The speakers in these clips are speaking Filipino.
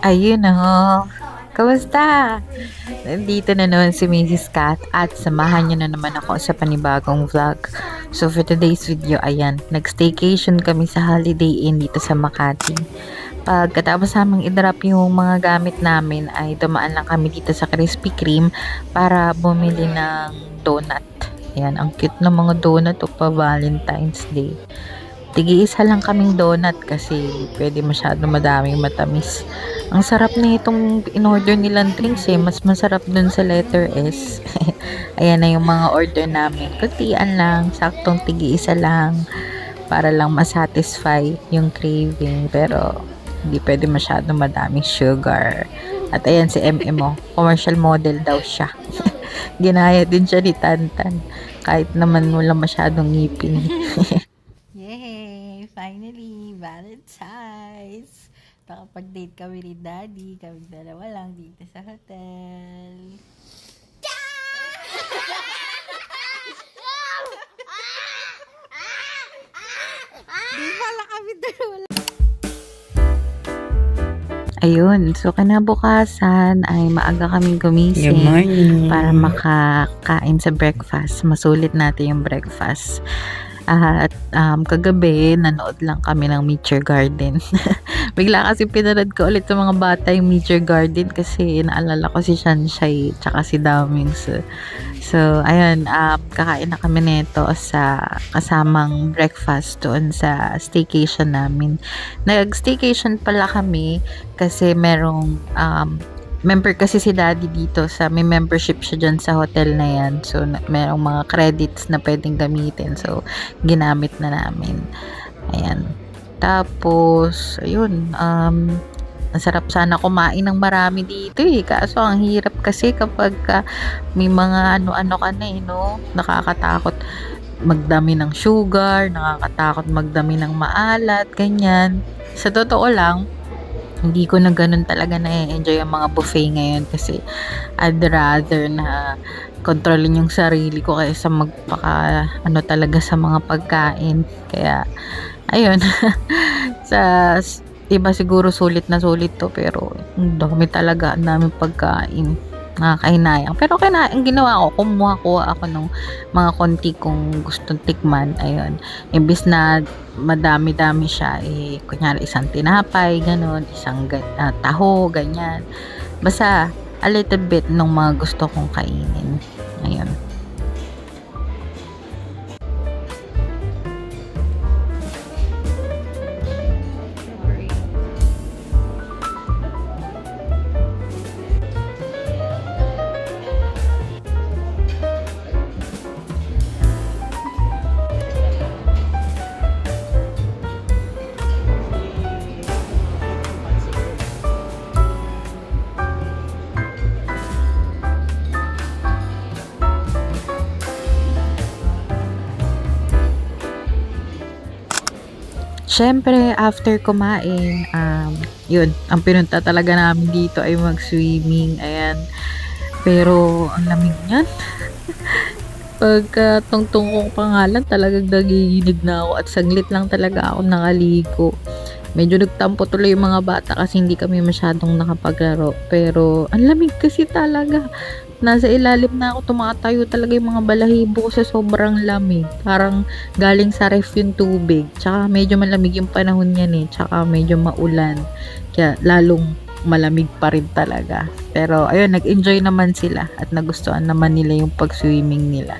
Ayun oh. Kamusta? Nandito na naman si Mrs. Kat at samahan niyo na naman ako sa panibagong vlog. So for today's video, ayan, nag-staycation kami sa Holiday Inn dito sa Makati. Pagkatapos namang i-drop yung mga gamit namin ay dumaan lang kami dito sa Krispy Kreme para bumili ng donut. Ayan, ang cute ng mga donut o pa Valentine's Day. Tigi-isa lang kaming donut kasi pwede masyado madaming matamis. Ang sarap na itong in-order nilang drinks eh. Mas masarap dun sa letter S. Ayan na yung mga order namin. Kuntian lang, saktong tigi-isa lang para lang masatisfy yung craving. Pero hindi pwede masyado madaming sugar. At ayan si MM, commercial model daw siya. Ginaya din siya ni Tantan. Kahit naman wala masyadong ngipin. Yay! Finally, Valentine's! Nakapag-date kami ni Daddy. Kami dalawa lang dito sa hotel. Di pala kami dalawa lang. Ayun, so kinabukasan ay maaga kaming gumising para makakain sa breakfast. Masulit natin yung breakfast. At kagabi, nanood lang kami ng Nature Garden. Bigla kasi pinanood ko ulit sa mga bata yung Nature Garden kasi naalala ko si Shanshay tsaka si Damings. So, ayun, kakain na kami nito sa kasamang breakfast doon sa staycation namin. Nag-staycation pala kami kasi merong member kasi si Daddy dito may membership siya dyan sa hotel na yan. So, merong mga credits na pwedeng gamitin. So, ginamit na namin. Ayan. Tapos, ayun, masarap sana kumain ng marami dito eh. Kaso, ang hirap kasi kapag may mga ano-ano ka na eh, no? Nakakatakot magdami ng sugar, nakakatakot magdami ng maalat, ganyan. Sa totoo lang, hindi ko na ganun talaga na-enjoy ang mga buffet ngayon kasi I'd rather na kontrolin yung sarili ko kaysa magpaka talaga sa mga pagkain. Kaya ayun. Iba siguro sulit na sulit to pero ang dami talaga, ang daming pagkain. Nakakahinayang. Pero ang ginawa ko, kumuha ako ng mga konti kong gustong tikman. Ayun. Imbis na madami-dami siya, kunyari isang tinapay, ganun, isang taho, ganyan. Basta, a little bit ng mga gusto kong kainin. Ayun. Siyempre, after kumain, yun, ang pinunta talaga namin dito ay mag-swimming. Ayan. Pero, ang lamig niyan. Pagka tungtong kong pangalan, talagang nagiginig na ako at saglit lang talaga ako nakaligo. Medyo nagtampo tuloy yung mga bata kasi hindi kami masyadong nakapaglaro. Pero, ang lamig kasi talaga. Nasa ilalim na ako, tumatayo talaga yung mga balahibo ko sa sobrang lamig. Parang galing sa ref yung tubig. Tsaka medyo malamig yung panahon yan eh. Tsaka medyo maulan. Kaya lalong malamig pa rin talaga. Pero ayun, nag-enjoy naman sila at nagustuhan naman nila yung pag-swimming nila.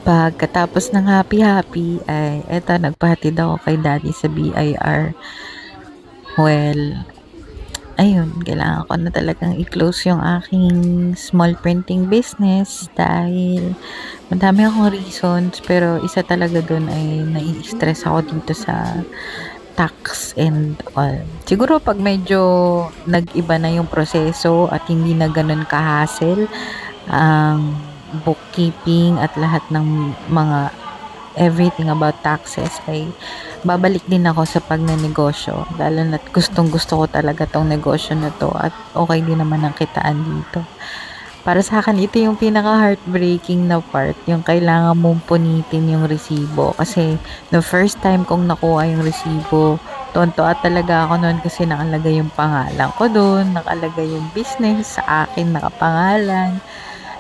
Pagkatapos ng happy-happy ay eto nagpahatid ako kay daddy sa BIR. Well, ayun, kailangan ko na talagang i-close yung aking small printing business dahil madami akong reasons, pero isa talaga dun ay nai-stress ako dito sa tax and all. Siguro pag medyo nag-iba na yung proseso at hindi na ganun ka-hassle ang bookkeeping at lahat ng mga everything about taxes, ay babalik din ako sa pagnenegosyo, lalo na't gustong gusto ko talaga tong negosyo na to at okay din naman ang kitaan dito. Para sa akin, ito yung pinaka-heartbreaking na part, yung kailangan mong punitin yung resibo. Kasi, the first time kong nakuha yung resibo, tontoa talaga ako noon kasi nakalagay yung pangalan ko doon, nakalagay yung business sa akin, nakapangalan.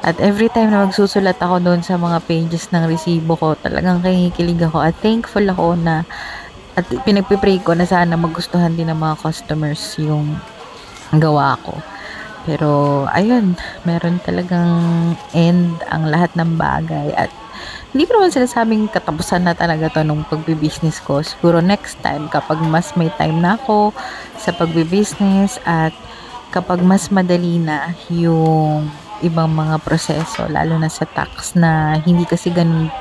At every time na magsusulat ako doon sa mga pages ng resibo ko, talagang kinikilig ako at thankful ako na at pinagpipray ko na sana magustuhan din ng mga customers yung gawa ko. Pero, ayun, meron talagang end ang lahat ng bagay at hindi ko naman sinasabing katapusan na talaga to nung pagbibusiness ko. Siguro next time kapag mas may time na ako sa pagbibusiness at kapag mas madali na yung ibang mga proseso, lalo na sa tax na hindi kasi ganun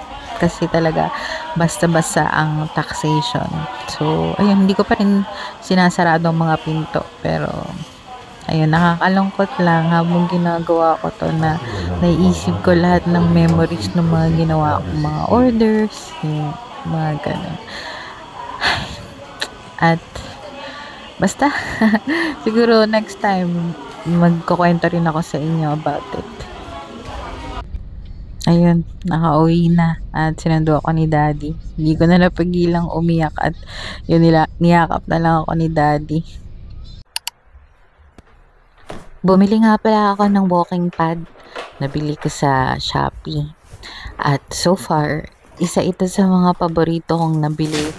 kasi talaga basta-basta ang taxation. So, ayun, hindi ko pa rin sinasarado ang mga pinto, pero ayun, nakakalungkot lang habang ginagawa ko to na naiisip ko lahat ng memories ng mga ginawa ko, mga orders, yung mga ganun. At basta, siguro next time, magkukwento rin ako sa inyo about it. Ayun, nakauwi na at sinundo ako ni daddy. Hindi ko na napagilang umiyak at yun niyakap na lang ako ni daddy. Bumili nga pala ako ng walking pad. Nabili ko sa Shopee. At so far, isa ito sa mga paborito kong nabili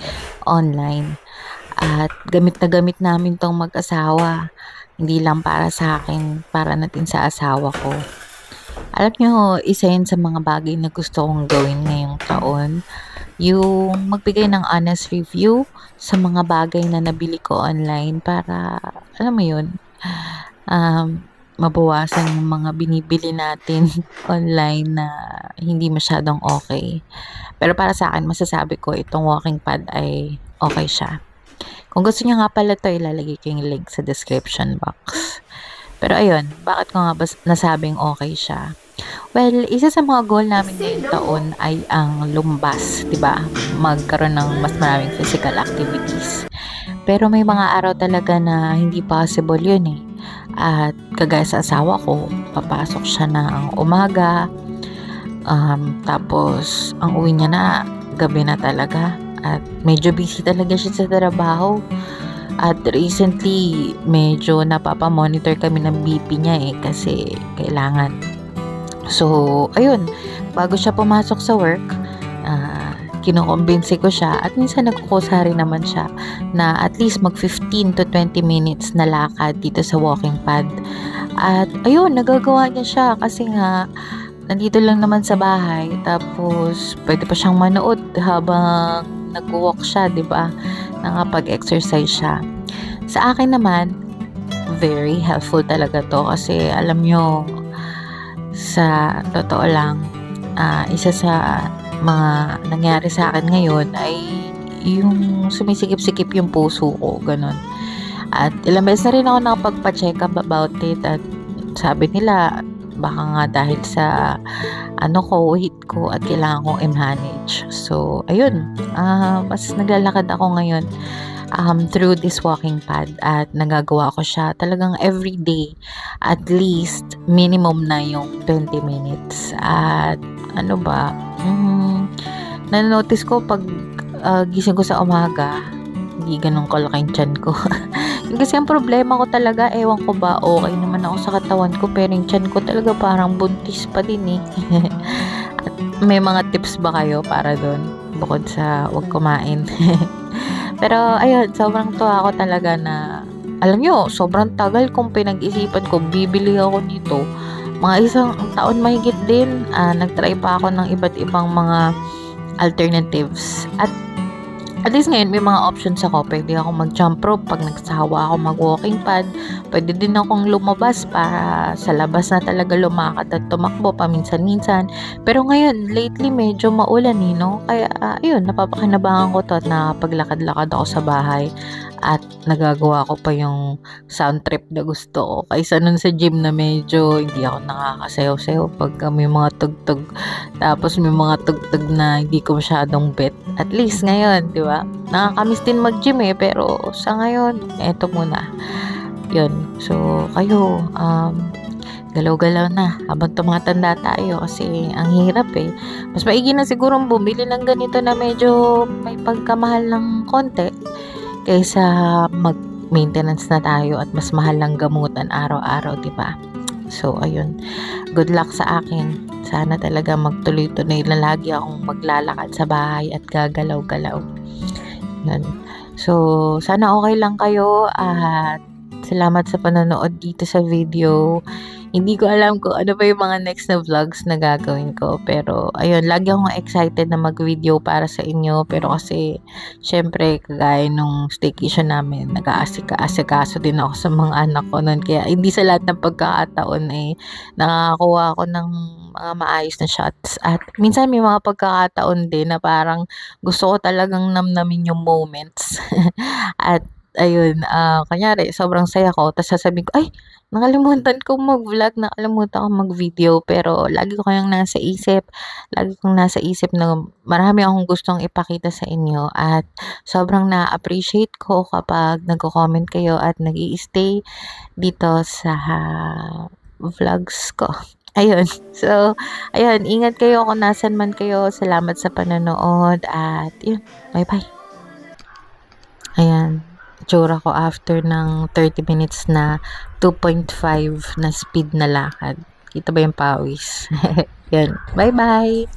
online. At gamit na gamit namin tong mag-asawa. Hindi lang para sa akin, para natin sa asawa ko. Alam nyo, isa yun sa mga bagay na gusto kong gawin ngayong taon. Yung magbigay ng honest review sa mga bagay na nabili ko online para, alam mo yun, mabawasan yung mga binibili natin online na hindi masyadong okay. Pero para sa akin, masasabi ko itong walking pad ay okay siya. Kung gusto niya nga pala ito, ilalagay ko yung link sa description box. Pero ayun, bakit ko nga ba nasabing okay siya? Well, isa sa mga goal namin ngayong taon ay ang lumbas, 'di ba? Magkaroon ng mas maraming physical activities. Pero may mga araw talaga na hindi possible 'yun eh. At kagaya sa asawa ko, papasok siya ng umaga, tapos ang uwi niya na gabi na talaga. At medyo busy talaga siya sa trabaho. At recently, medyo napapamonitor kami ng BP niya eh kasi kailangan. So, ayun, bago siya pumasok sa work, kinukumbinsi ko siya at minsan nagkukusa rin naman siya na at least mag 15 to 20 minutes na lakad dito sa walking pad. At ayun, nagagawa niya siya kasi nga nandito lang naman sa bahay tapos pwede pa siyang manood habang nag-walk siya, 'di ba? Nakapag-exercise siya. Sa akin naman, very helpful talaga to kasi alam nyo, sa totoo lang, isa sa mga nangyari sa akin ngayon ay yung sumisikip-sikip yung puso ko, ganun. At ilang beses na rin ako nakapagpa-check up about it at sabi nila, baka nga dahil sa weight ko at kailangan kong i-manage. So, ayun, mas naglalakad ako ngayon through this walking pad at nagagawa ko siya talagang everyday, at least minimum na yung 20 minutes. At ano ba, nanonotice ko pag gising ko sa umaga, hindi ganun kalaking tiyan ko. Kasi ang problema ko talaga, ewan ko ba, okay naman ako sa katawan ko, pero yung tiyan ko talaga parang buntis pa din eh. At may mga tips ba kayo para doon? Bukod sa wag kumain. Pero ayun, sobrang tuwa ako talaga na, alam nyo, sobrang tagal kong pinag-isipan ko, bibili ako nito. mga isang taon mahigit din, nagtry pa ako ng iba't ibang mga alternatives. At least ngayon may mga options ako. Pwede ako mag-jump rope pag nagsawa ako mag-walking pad. Pwede din akong lumabas para sa labas na talaga lumakad at tumakbo paminsan-minsan. Pero ngayon, lately medyo maulan no? Kaya ayun, napapakinabangan ko to at napaglakad-lakad ako sa bahay. At nagagawa ko pa yung sound trip na gusto ko. Kaysa nun sa gym na medyo hindi ako nakakasayaw-sayaw pag may mga tugtog. Tapos may mga tugtog na hindi ko masyadong bet. At least ngayon, di ba? Nakakamiss din mag-gym pero sa ngayon, eto muna. Yun. So, kayo, galaw-galaw na habang tumatanda tayo kasi ang hirap Mas maigi na siguro bumili ng ganito na medyo may pagkamahal ng konti kaysa mag-maintenance na tayo at mas mahal ng gamutan araw-araw, di ba? So, ayun. Good luck sa akin. Sana talaga magtuloy-tuloy na lagi akong maglalakad sa bahay at gagalaw-galaw. Yun. So, sana okay lang kayo at salamat sa panonood dito sa video. Hindi ko alam kung ano pa yung mga next na vlogs na gagawin ko. Pero, ayun, lagi akong excited na mag-video para sa inyo. Pero kasi, syempre, kagaya nung staycation namin, nag-aasikaso din ako sa mga anak ko nun. Kaya, hindi sa lahat ng pagkakataon nakakakuha ako ng mga maayos na shots. At minsan may mga pagkakataon din na parang gusto ko talagang namnamin yung moments. At ayun, kunyari, sobrang saya ko, tapos sasabihin ko, ay, nakalimutan kong mag-vlog, nakalimutan kong mag-video, pero lagi ko kayong nasa isip na marami akong gustong ipakita sa inyo, at sobrang na-appreciate ko kapag nagko-comment kayo at nag-i-stay dito sa vlogs ko. Ayun. So, ayun, ingat kayo kung nasan man kayo. Salamat sa panonood, at yun, bye-bye. Ayan. Itsura ko after ng 30 minutes na 2.5 na speed na lakad. Kita ba yung pawis? Yan. Bye-bye!